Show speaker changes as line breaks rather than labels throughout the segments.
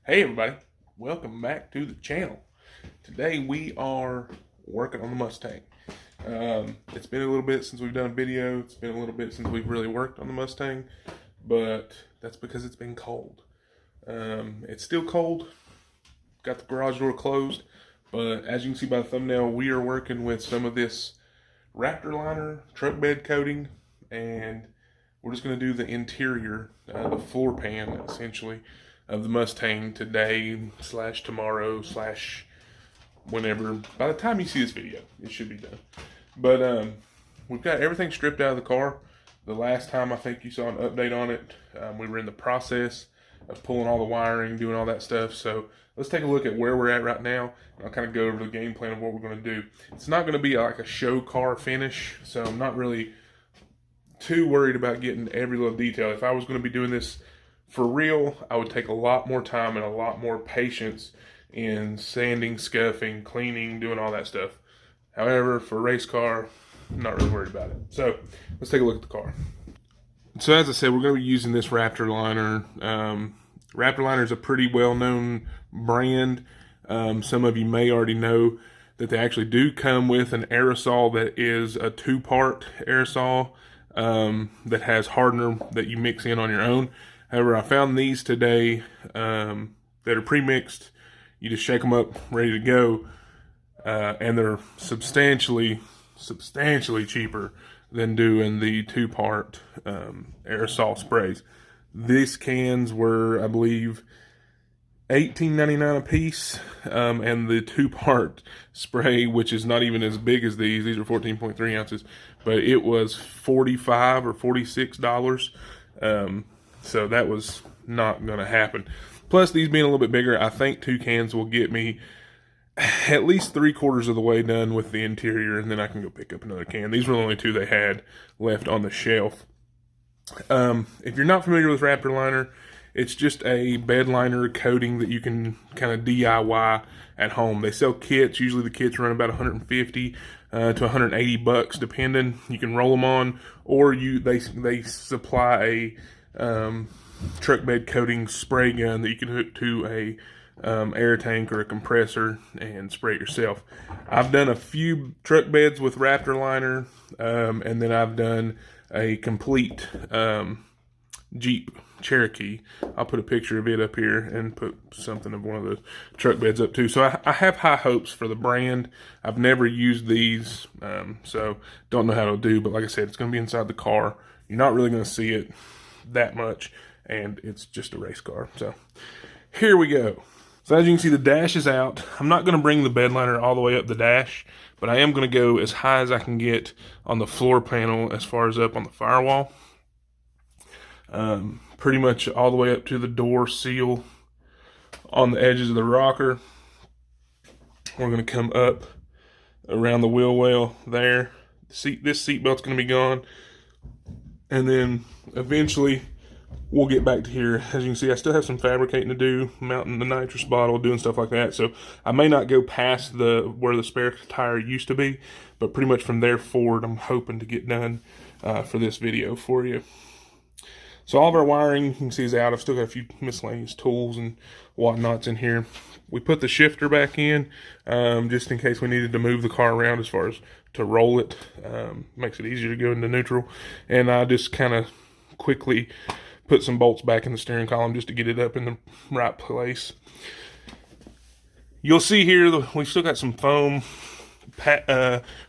Hey everybody, welcome back to the channel. Today we are working on the Mustang. It's been a little bit since we've done a video. It's been a little bit since we've really worked on the Mustang, but that's because it's been cold. It's still cold. Got the garage door closed, but as you can see by the thumbnail, we are working with some of this Raptor Liner truck bed coating, and we're just going to do the interior, the floor pan essentially, of the Mustang today slash tomorrow slash whenever. By the time you see this video, it should be done. But we've got everything stripped out of the car. The last time I think you saw an update on it, we were in the process of pulling all the wiring, doing all that stuff. So let's take a look at where we're at right now. And I'll kind of go over the game plan of what we're going to do. It's not going to be like a show car finish, so I'm not really too worried about getting every little detail. If I was going to be doing this for real, I would take a lot more time and a lot more patience in sanding, scuffing, cleaning, doing all that stuff. However, for a race car, I'm not really worried about it. So let's take a look at the car. So as I said, we're going to be using this Raptor Liner. Raptor Liner is a pretty well-known brand. Some of you may already know that they actually do come with an aerosol that is a two-part aerosol that has hardener that you mix in on your own. However, I found these today that are pre-mixed. You just shake them up, ready to go, and they're substantially cheaper than doing the two-part aerosol sprays. These cans were, I believe, $18.99 a piece, and the two-part spray, which is not even as big as these are 14.3 ounces, but it was $45 or $46. So that was not going to happen. Plus, these being a little bit bigger, I think 2 cans will get me at least 3/4 of the way done with the interior, and then I can go pick up another can. These were the only 2 they had left on the shelf. If you're not familiar with Raptor Liner, it's just a bed liner coating that you can kind of DIY at home. They sell kits. Usually the kits run about 150 to 180 bucks, depending. You can roll them on, or they supply a truck bed coating spray gun that you can hook to a air tank or a compressor and spray it yourself. I've done a few truck beds with Raptor Liner, and then I've done a complete Jeep Cherokee. I'll put a picture of it up here and put something of one of the truck beds up too. So I have high hopes for the brand. I've never used these, so don't know how it'll do, but like I said, it's going to be inside the car. You're not really going to see it that much, and it's just a race car. So here we go. So as you can see, the dash is out. I'm not going to bring the bed liner all the way up the dash, but I am going to go as high as I can get on the floor panel as far as up on the firewall. Pretty much all the way up to the door seal on the edges of the rocker. We're going to come up around the wheel well there. This seat belt's going to be gone. And then eventually we'll get back to here. As you can see, I still have some fabricating to do, mounting the nitrous bottle, doing stuff like that. So I may not go past where the spare tire used to be, but pretty much from there forward, I'm hoping to get done for this video for you. So all of our wiring, you can see, is out. I've still got a few miscellaneous tools and whatnots in here. We put the shifter back in just in case we needed to move the car around as far as to roll it. Makes it easier to go into neutral. And I just kind of quickly put some bolts back in the steering column just to get it up in the right place. You'll see here we've still got some foam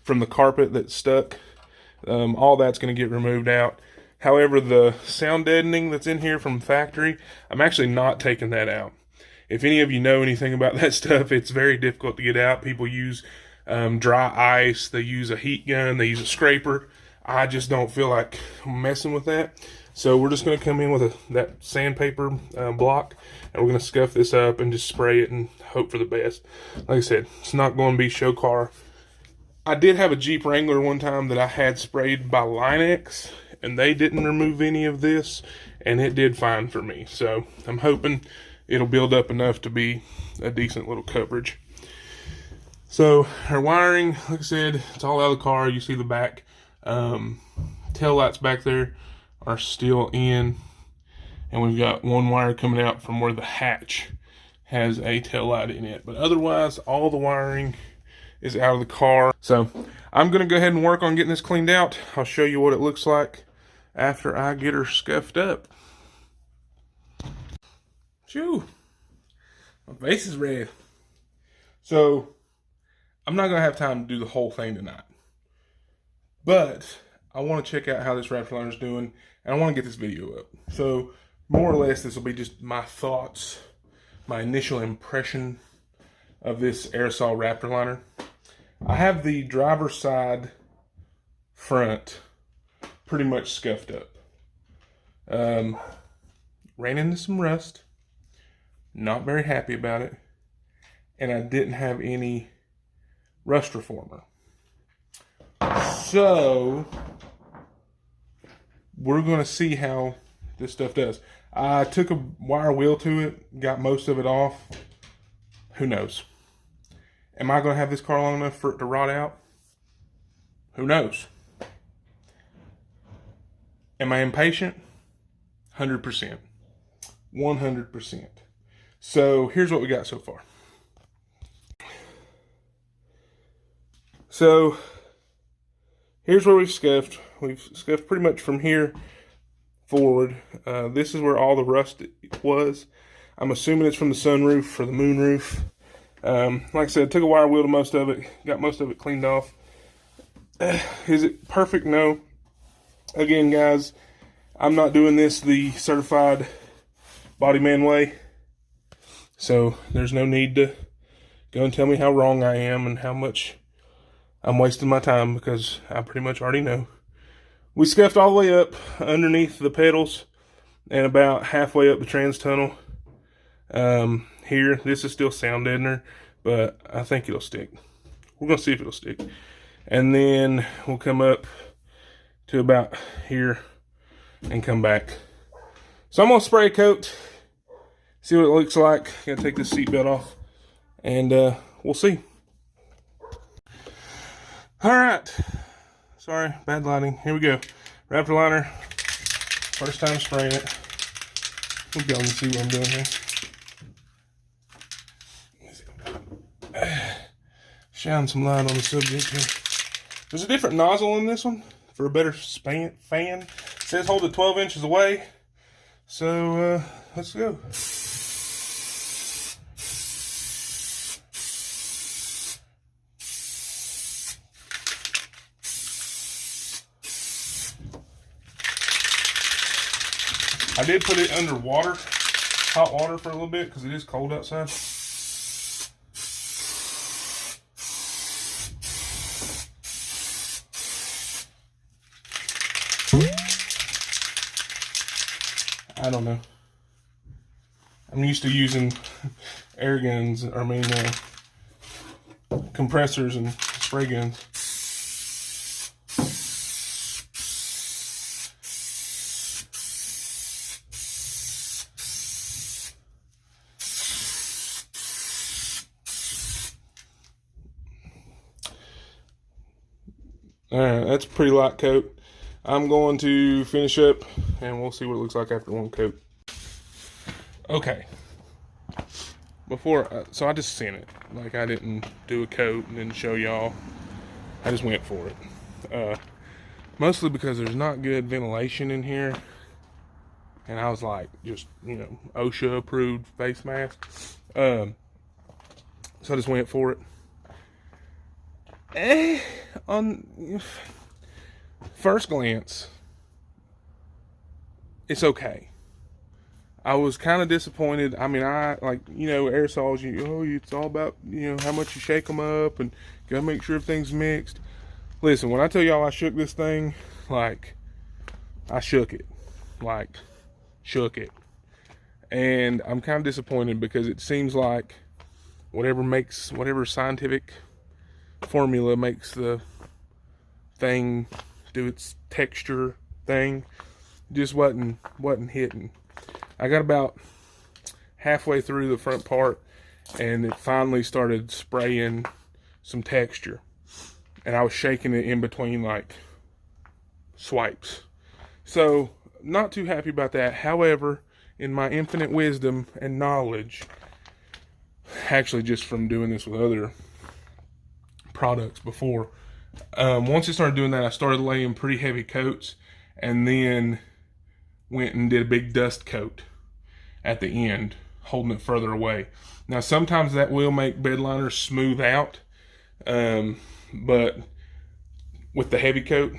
from the carpet that's stuck. All that's going to get removed out. However, the sound deadening that's in here from factory, I'm actually not taking that out. If any of you know anything about that stuff, it's very difficult to get out. People use dry ice, they use a heat gun, they use a scraper. I just don't feel like messing with that. So we're just going to come in with that sandpaper block, and we're going to scuff this up and just spray it and hope for the best. Like I said, it's not going to be show car. I did have a Jeep Wrangler one time that I had sprayed by Line-X, and they didn't remove any of this, and it did fine for me. So I'm hoping it'll build up enough to be a decent little coverage. So our wiring, like I said, it's all out of the car. You see the back tail lights back there are still in, and we've got one wire coming out from where the hatch has a tail light in it. But otherwise, all the wiring is out of the car. So I'm gonna go ahead and work on getting this cleaned out. I'll show you what it looks like after I get her scuffed up. Phew, my face is red. So I'm not gonna have time to do the whole thing tonight, but I want to check out how this Raptor Liner is doing, and I want to get this video up. So more or less, this will be just my thoughts, my initial impression of this aerosol Raptor Liner. I have the driver's side front pretty much scuffed up. Ran into some rust. Not very happy about it. And I didn't have any rust reformer. So we're going to see how this stuff does. I took a wire wheel to it, got most of it off. Who knows? Am I going to have this car long enough for it to rot out? Who knows? Am I impatient? 100%. 100%. So here's what we got so far. So here's where we've scuffed. We've scuffed pretty much from here forward. This is where all the rust was. I'm assuming it's from the sunroof or the moonroof. Like I said, took a wire wheel to most of it. Got most of it cleaned off. Is it perfect? No. Again, guys, I'm not doing this the certified body man way. So there's no need to go and tell me how wrong I am and how much I'm wasting my time, because I pretty much already know. We scuffed all the way up underneath the pedals and about halfway up the trans tunnel. Here, this is still sound deadener, but I think it'll stick. We're going to see if it'll stick. And then we'll come up to about here and come back. So I'm going to spray a coat, see what it looks like. Got to take this seatbelt off, and we'll see. All right. Sorry, bad lighting. Here we go. Raptor Liner. First time spraying it. We'll go and see what I'm doing here. Shine some light on the subject here. There's a different nozzle in this one for a better fan. It says hold it 12 inches away. So let's go. I did put it under water, hot water for a little bit, because it is cold outside. I don't know. I'm used to using air guns, compressors and spray guns. Alright, that's a pretty light coat. I'm going to finish up and we'll see what it looks like after one coat. Okay. So I just sent it. Like, I didn't do a coat and then show y'all. I just went for it. Mostly because there's not good ventilation in here. And I was like, just, OSHA approved face mask. So I just went for it. On first glance, it's okay. I was kind of disappointed. I mean, aerosols, it's all about, how much you shake them up and gotta make sure everything's mixed. Listen, when I tell y'all I shook this thing, I shook it. Shook it. And I'm kind of disappointed because it seems like whatever scientific formula makes the thing do its texture thing, just wasn't hitting. I got about halfway through the front part and it finally started spraying some texture, and I was shaking it in between swipes. So not too happy about that. However, in my infinite wisdom and knowledge, actually just from doing this with other products before. Once I started doing that, I started laying pretty heavy coats, and then went and did a big dust coat at the end, holding it further away. Now, sometimes that will make bed liners smooth out, but with the heavy coat.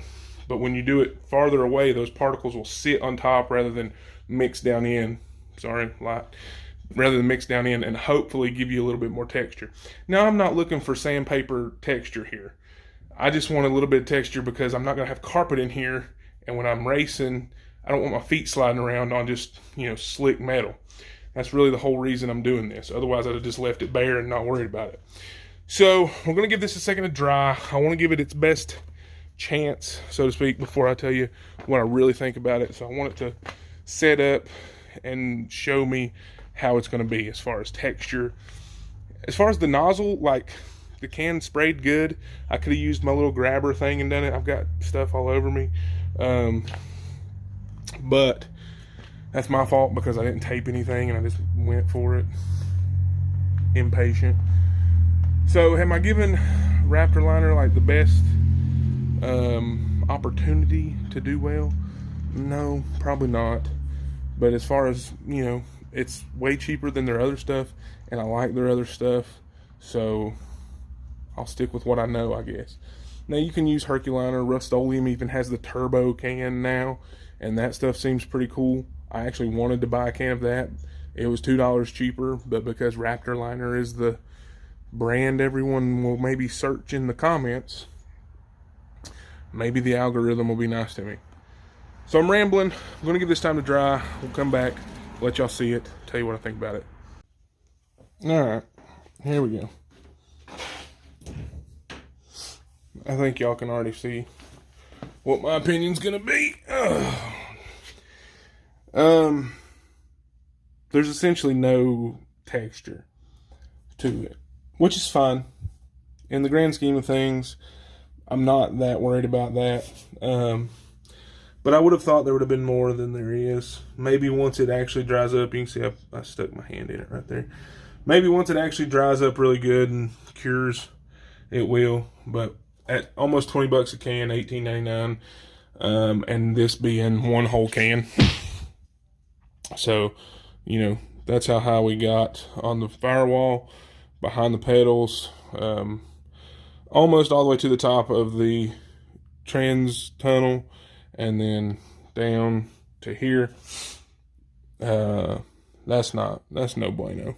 But when you do it farther away, those particles will sit on top rather than mix down in. Rather than mix down in, and hopefully give you a little bit more texture. Now, I'm not looking for sandpaper texture here. I just want a little bit of texture because I'm not going to have carpet in here, and when I'm racing, I don't want my feet sliding around on just, slick metal. That's really the whole reason I'm doing this. Otherwise, I'd have just left it bare and not worried about it. So, we're going to give this a second to dry. I want to give it its best chance, so to speak, before I tell you what I really think about it. So I want it to set up and show me how it's going to be as far as texture. As far as the nozzle, like, the can sprayed good. I could have used my little grabber thing and done it. I've got stuff all over me. But that's my fault because I didn't tape anything and I just went for it. Impatient. So am I giving Raptor Liner like the best opportunity to do well? No, probably not. But as far as, it's way cheaper than their other stuff, and I like their other stuff, so I'll stick with what I know, I guess. Now, you can use Herculiner. Rust-Oleum even has the turbo can now, and that stuff seems pretty cool. I actually wanted to buy a can of that. It was $2 cheaper, but because Raptor Liner is the brand everyone will maybe search in the comments, maybe the algorithm will be nice to me. So I'm rambling. I'm going to give this time to dry. We'll come back, let y'all see it, tell you what I think about it. Alright, here we go. I think y'all can already see what my opinion's going to be. There's essentially no texture to it, which is fine. In the grand scheme of things, I'm not that worried about that. But I would have thought there would have been more than there is. Maybe once it actually dries up, you can see I stuck my hand in it right there. Maybe once it actually dries up really good and cures, it will. But at almost 20 bucks a can, $18.99, and this being one whole can. So, that's how high we got on the firewall, behind the pedals, almost all the way to the top of the trans tunnel, and then down to here. That's no bueno.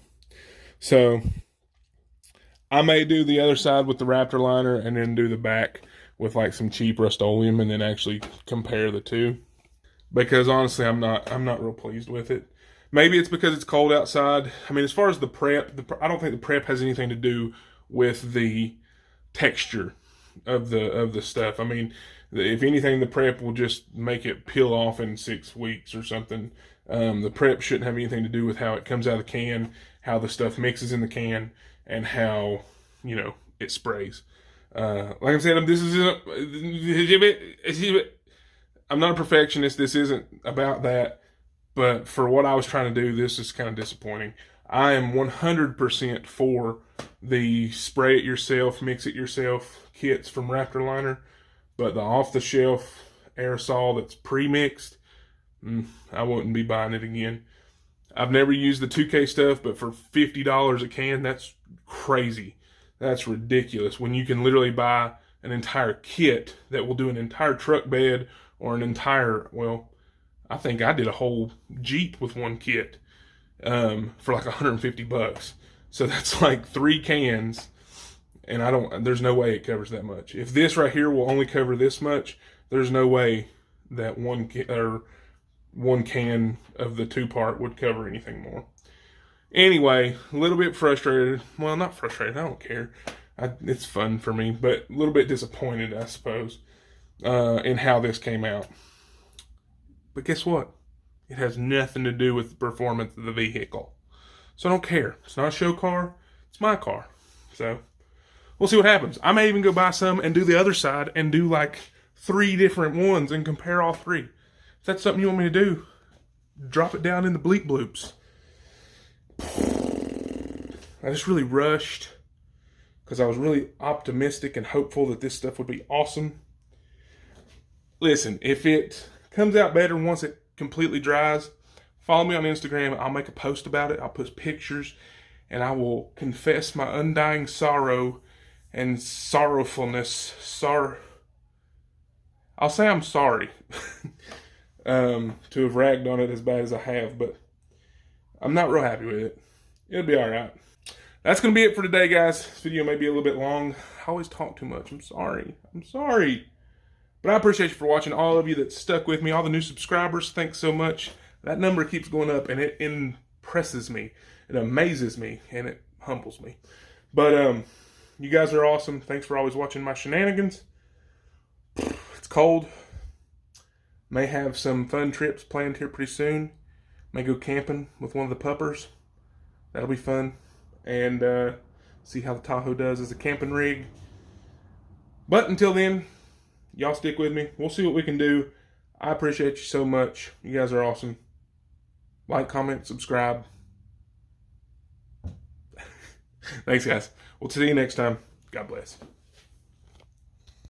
So I may do the other side with the Raptor Liner and then do the back with like some cheap Rust-Oleum and then actually compare the two. Because honestly, I'm not real pleased with it. Maybe it's because it's cold outside. I mean, as far as the prep, I don't think the prep has anything to do with the texture of the stuff. I mean, if anything, the prep will just make it peel off in 6 weeks or something. The prep shouldn't have anything to do with how it comes out of the can, how the stuff mixes in the can, and how, it sprays. Like I said, I'm not a perfectionist. This isn't about that. But for what I was trying to do, this is kind of disappointing. I am 100% for the spray it yourself, mix it yourself kits from Raptor Liner. But the off-the-shelf aerosol that's pre-mixed, I wouldn't be buying it again. I've never used the 2K stuff, but for $50 a can, that's crazy. That's ridiculous. When you can literally buy an entire kit that will do an entire truck bed or an entire, I think I did a whole Jeep with one kit for like $150. So that's like 3 cans. And there's no way it covers that much. If this right here will only cover this much, there's no way that one can of the 2-part would cover anything more. Anyway, a little bit frustrated. Well, not frustrated. I don't care. It's fun for me, but a little bit disappointed, I suppose, in how this came out. But guess what? It has nothing to do with the performance of the vehicle. So I don't care. It's not a show car. It's my car. So we'll see what happens. I may even go buy some and do the other side and do like 3 different ones and compare all 3. If that's something you want me to do, drop it down in the bleep bloops. I just really rushed because I was really optimistic and hopeful that this stuff would be awesome. Listen, if it comes out better once it completely dries, follow me on Instagram. I'll make a post about it. I'll post pictures, and I will confess my undying sorrow and sorrowfulness. I'll say I'm sorry to have ragged on it as bad as I have, but I'm not real happy with it. It'll be all right. That's going to be it for today, guys. This video may be a little bit long. I always talk too much. I'm sorry. But I appreciate you for watching. All of you that stuck with me, all the new subscribers, thanks so much. That number keeps going up, and it impresses me. It amazes me, and it humbles me. But you guys are awesome. Thanks for always watching my shenanigans. It's cold. May have some fun trips planned here pretty soon. May go camping with one of the puppers. That'll be fun. And see how the Tahoe does as a camping rig. But until then, y'all stick with me. We'll see what we can do. I appreciate you so much. You guys are awesome. Like, comment, subscribe. Thanks, guys. We'll see you next time. God bless.